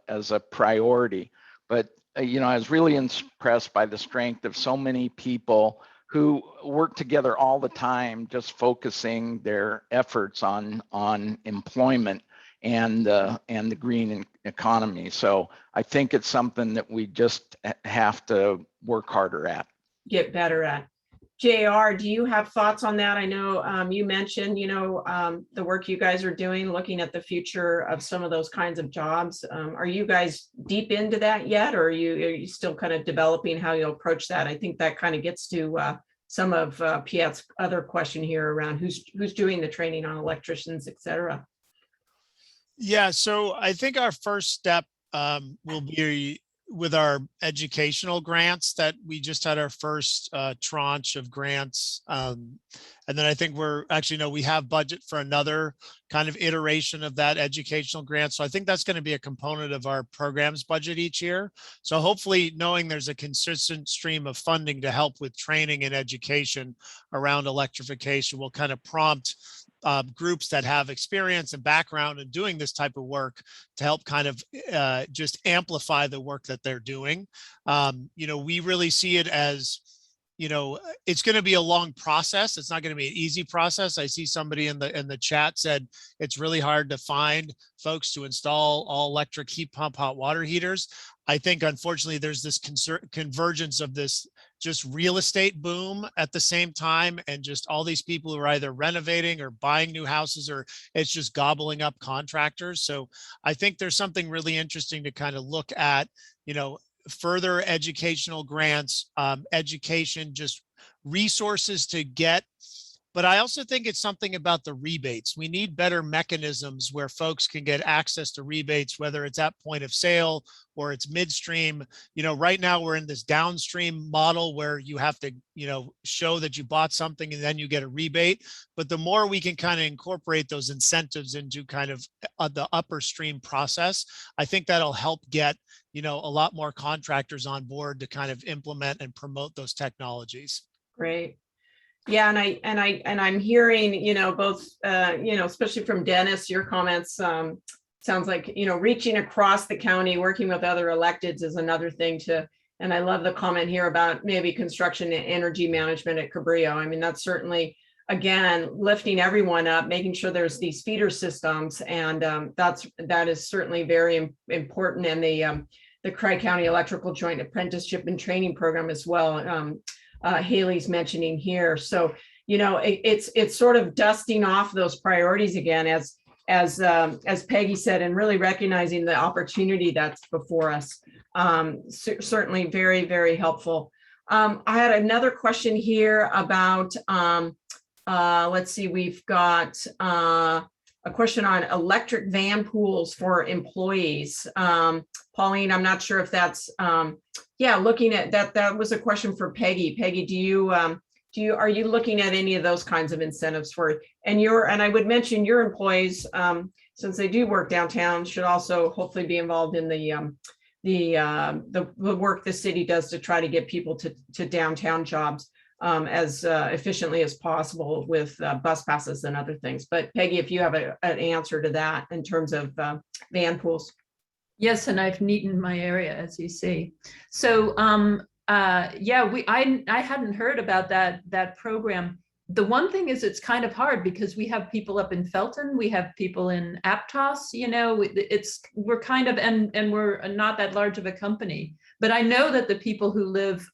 priority. But I was really impressed by the strength of so many people who work together all the time, just focusing their efforts on employment and the green economy. So I think it's something that we just have to work harder at. Get better at. JR, do you have thoughts on that? I know you mentioned, the work you guys are doing, looking at the future of some of those kinds of jobs. Are you guys deep into that yet, or are you still kind of developing how you'll approach that? I think that kind of gets to some of Piet's other question here around who's doing the training on electricians, et cetera. Yeah, so I think our first step will be with our educational grants that we just had our first tranche of grants. And then I think we have budget for another kind of iteration of that educational grant. So I think that's going to be a component of our programs budget each year. So hopefully knowing there's a consistent stream of funding to help with training and education around electrification will kind of prompt groups that have experience and background in doing this type of work to help kind of just amplify the work that they're doing. We really see it as, it's going to be a long process. It's not going to be an easy process. I see somebody in the chat said it's really hard to find folks to install all electric heat pump hot water heaters. I think, unfortunately, there's this convergence of this just real estate boom at the same time, and just all these people who are either renovating or buying new houses, or it's just gobbling up contractors. So I think there's something really interesting to kind of look at, further educational grants, education, just resources to get. But I also think it's something about the rebates. We need better mechanisms where folks can get access to rebates, whether it's at point of sale or it's midstream. Right now we're in this downstream model where you have to, show that you bought something and then you get a rebate. But the more we can kind of incorporate those incentives into kind of the upper stream process, I think that'll help get, a lot more contractors on board to kind of implement and promote those technologies. Great. Yeah, and I'm hearing, both, especially from Dennis, your comments sounds like, reaching across the county, working with other electeds is another thing and I love the comment here about maybe construction and energy management at Cabrillo. I mean, that's certainly, again, lifting everyone up, making sure there's these feeder systems, and that is certainly very important. And the Tri-County Electrical Joint Apprenticeship and Training Program as well. Haley's mentioning here. So, it's sort of dusting off those priorities again, as Peggy said, and really recognizing the opportunity that's before us. Certainly very, very helpful. I had another question here about, let's see, we've got a question on electric van pools for employees. Pauline, I'm not sure if that's, looking at that. That was a question for Peggy. Peggy, are you looking at any of those kinds of incentives for, and I would mention your employees, since they do work downtown, should also hopefully be involved in the work the city does to try to get people to downtown jobs as efficiently as possible with bus passes and other things. But Peggy, if you have an answer to that in terms of van pools. Yes, and I've neatened my area, as you see. So I hadn't heard about that program. The one thing is, it's kind of hard because we have people up in Felton, we have people in Aptos, we're kind of, and we're not that large of a company. But I know that the people who live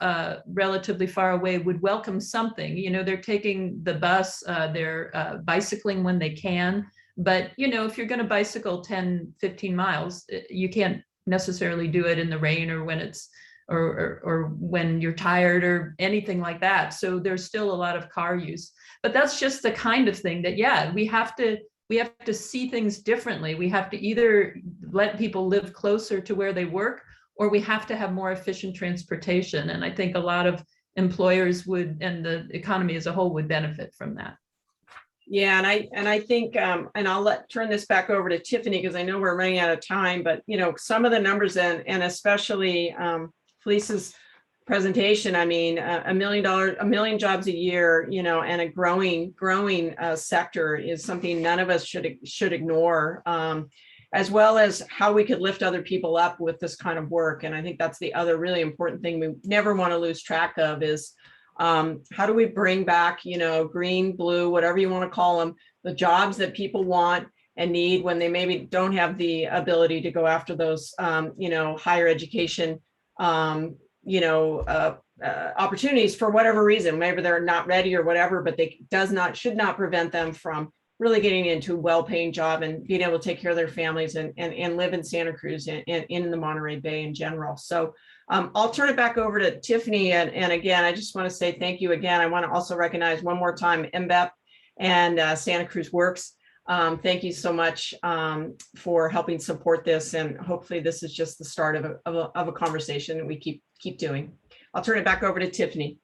relatively far away would welcome something. They're taking the bus, they're bicycling when they can. But, if you're going to bicycle 10, 15 miles, you can't necessarily do it in the rain or when it's or when you're tired or anything like that. So there's still a lot of car use. But that's just the kind of thing that, we have to see things differently. We have to either let people live closer to where they work, or we have to have more efficient transportation. And I think a lot of employers would, and the economy as a whole would benefit from that. Yeah, and I think, and I'll turn this back over to Tiffany because I know we're running out of time, but some of the numbers and especially Felice's presentation, I mean, $1 million jobs a year, and a growing sector is something none of us should ignore, as well as how we could lift other people up with this kind of work. And I think that's the other really important thing we never want to lose track of is How do we bring back, green, blue, whatever you want to call them, the jobs that people want and need when they maybe don't have the ability to go after those, higher education, opportunities for whatever reason. Maybe they're not ready or whatever, but they should not prevent them from really getting into a well-paying job and being able to take care of their families and live in Santa Cruz and in the Monterey Bay in general. So I'll turn it back over to Tiffany. And again, I just want to say thank you again. I want to also recognize one more time MBEP and Santa Cruz Works. Thank you so much for helping support this. And hopefully this is just the start of a conversation that we keep doing. I'll turn it back over to Tiffany.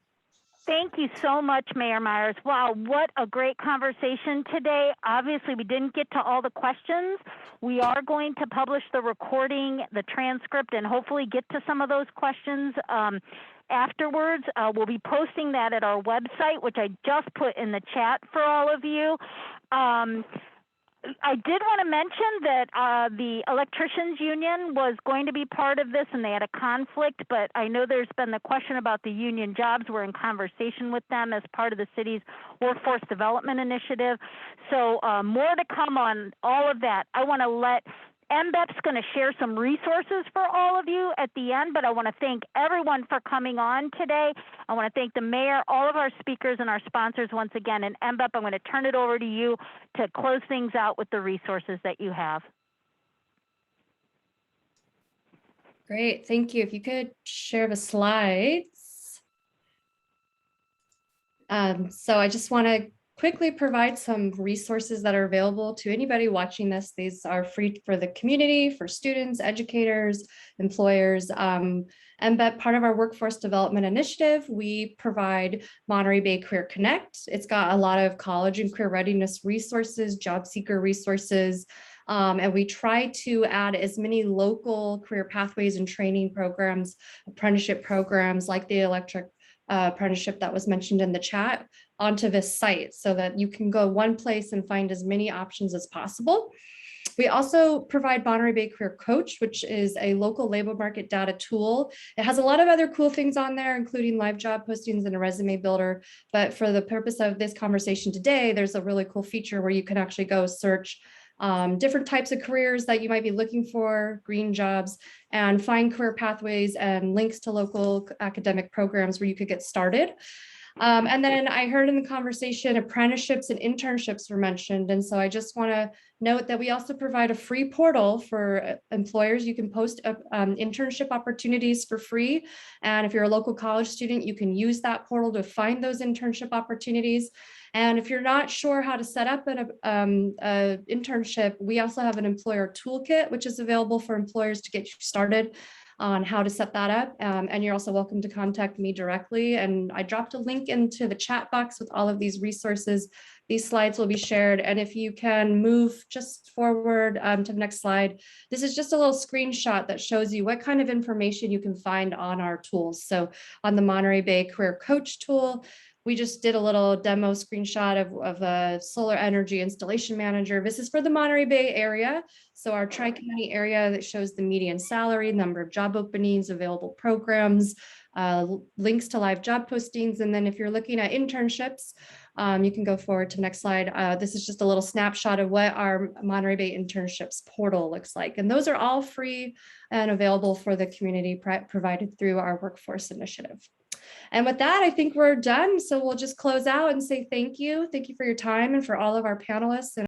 Thank you so much, Mayor Myers. Wow, what a great conversation today. Obviously, we didn't get to all the questions. We are going to publish the recording, the transcript, and hopefully get to some of those questions afterwards. We'll be posting that at our website, which I just put in the chat for all of you. I did want to mention that the electricians union was going to be part of this and they had a conflict, but I know there's been the question about the union jobs. We're in conversation with them as part of the city's workforce development initiative. So more to come on all of that. I want to let MBEP's going to share some resources for all of you at the end, but I want to thank everyone for coming on today. I want to thank the mayor, all of our speakers and our sponsors once again. And MBEP, I'm going to turn it over to you to close things out with the resources that you have. Great, thank you. If you could share the slides. So I just want to quickly provide some resources that are available to anybody watching this. These are free for the community, for students, educators, employers. MBEP, part of our workforce development initiative, we provide Monterey Bay Career Connect. It's got a lot of college and career readiness resources, job seeker resources, and we try to add as many local career pathways and training programs, apprenticeship programs like the electric apprenticeship that was mentioned in the chat onto this site so that you can go one place and find as many options as possible. We also provide Monterey Bay Career Coach, which is a local labor market data tool. It has a lot of other cool things on there, including live job postings and a resume builder. But for the purpose of this conversation today, there's a really cool feature where you can actually go search different types of careers that you might be looking for, green jobs, and find career pathways and links to local academic programs where you could get started. And then I heard in the conversation, apprenticeships and internships were mentioned. And so I just want to note that we also provide a free portal for employers. You can post internship opportunities for free. And if you're a local college student, you can use that portal to find those internship opportunities. And if you're not sure how to set up an internship, we also have an employer toolkit, which is available for employers to get you started on how to set that up. And you're also welcome to contact me directly. And I dropped a link into the chat box with all of these resources. These slides will be shared. And if you can move just forward to the next slide, this is just a little screenshot that shows you what kind of information you can find on our tools. So on the Monterey Bay Career Coach tool, we just did a little demo screenshot of a solar energy installation manager. This is for the Monterey Bay area. So our Tri-County area that shows the median salary, number of job openings, available programs, links to live job postings. And then if you're looking at internships, you can go forward to next slide. This is just a little snapshot of what our Monterey Bay internships portal looks like. And those are all free and available for the community provided through our workforce initiative. And with that, I think we're done. So we'll just close out and say thank you. Thank you for your time and for all of our panelists. And